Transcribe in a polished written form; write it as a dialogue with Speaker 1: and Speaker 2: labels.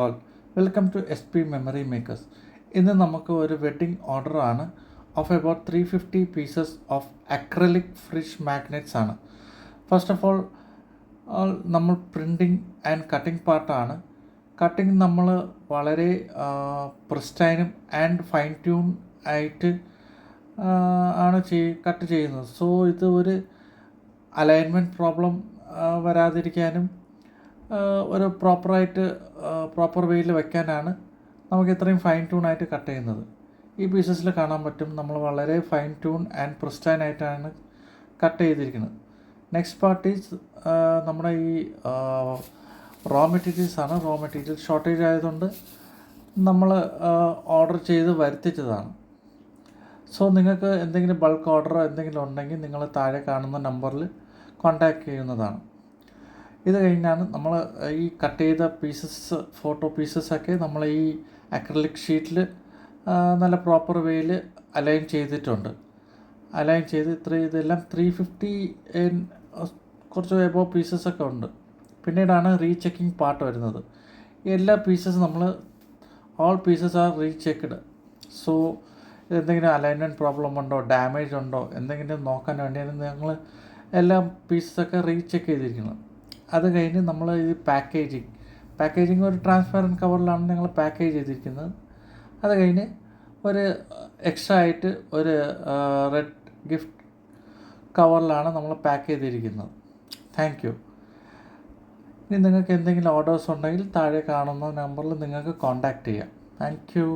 Speaker 1: All welcome to S P memory makers. ഇന്ന് നമുക്ക് ഒരു വെഡ്ഡിംഗ് ഓർഡറാണ് of about 350 pieces of acrylic fridge magnets ആണ്. ഫസ്റ്റ് ഓഫ് ഓൾ നമ്മൾ പ്രിൻറ്റിങ് ആൻഡ് കട്ടിംഗ് പാർട്ടാണ്. കട്ടിങ് നമ്മൾ വളരെ പ്രിസ്റ്റൈനും ആൻഡ് ഫൈൻ ട്യൂൺ ആയിട്ട് ആണ് കട്ട് ചെയ്യുന്നത്. സോ ഇത് ഒരു അലൈൻമെൻറ്റ് പ്രോബ്ലം വരാതിരിക്കാനും ഒരു പ്രോപ്പർ വേയിൽ വെക്കാനാണ് നമുക്ക് ഇത്രയും ഫൈൻ ട്യൂൺ ആയിട്ട് കട്ട് ചെയ്യുന്നത്. ഈ പീസസിൽ കാണാൻ പറ്റും നമ്മൾ വളരെ ഫൈൻ ട്യൂൺ ആൻഡ് പ്രിസ്റ്റൈൻ ആയിട്ടാണ് കട്ട് ചെയ്തിരിക്കുന്നത്. നെക്സ്റ്റ് പാർട്ട് ഈസ് നമ്മുടെ ഈ റോ മെറ്റീരിയൽസ് ആണ്. റോ മെറ്റീരിയൽ ഷോർട്ടേജ് ആയതുകൊണ്ട് നമ്മൾ ഓർഡർ ചെയ്ത് വരുത്തിച്ചതാണ്. സോ നിങ്ങൾക്ക് എന്തെങ്കിലും ബൾക്ക് ഓർഡറോ എന്തെങ്കിലും ഉണ്ടെങ്കിൽ നിങ്ങൾ താഴെ കാണുന്ന നമ്പറിൽ കോൺടാക്റ്റ് ചെയ്യുന്നതാണ്. ഇത് കഴിഞ്ഞാണ് നമ്മൾ ഈ കട്ട് ചെയ്ത ഫോട്ടോ പീസസൊക്കെ നമ്മൾ ഈ അക്രലിക് ഷീറ്റിൽ നല്ല പ്രോപ്പർ വേയിൽ അലൈൻ ചെയ്തിട്ടുണ്ട്. അലൈൻ ചെയ്ത് ഇതെല്ലാം 350 കുറച്ച് എബോ പീസസൊക്കെ ഉണ്ട്. പിന്നീടാണ് റീചെക്കിംഗ് പാർട്ട് വരുന്നത്. എല്ലാ pieces all pieces are rechecked. So എന്തെങ്കിലും അലൈൻമെൻറ്റ് പ്രോബ്ലം ഉണ്ടോ, ഡാമേജ് ഉണ്ടോ, എന്തെങ്കിലും നോക്കാൻ വേണ്ടിയാണ് ഞങ്ങൾ എല്ലാ പീസസൊക്കെ റീചെക്ക് ചെയ്തിരിക്കുന്നത്. അത് കഴിഞ്ഞ് നമ്മൾ ഈ പാക്കേജിങ് ഒരു ട്രാൻസ്പെറൻറ്റ് കവറിലാണ് ഞങ്ങൾ പാക്കേജ് ചെയ്തിരിക്കുന്നത്. അത് കഴിഞ്ഞ് ഒരു എക്സ്ട്രാ ആയിട്ട് ഒരു റെഡ് ഗിഫ്റ്റ് കവറിലാണ് നമ്മൾ പാക്ക് ചെയ്തിരിക്കുന്നത്. Thank you. ഇനി നിങ്ങൾക്ക് എന്തെങ്കിലും ഓർഡേഴ്സ് ഉണ്ടെങ്കിൽ താഴെ കാണുന്ന നമ്പറിൽ നിങ്ങൾക്ക് കോൺടാക്റ്റ് ചെയ്യാം. Thank you.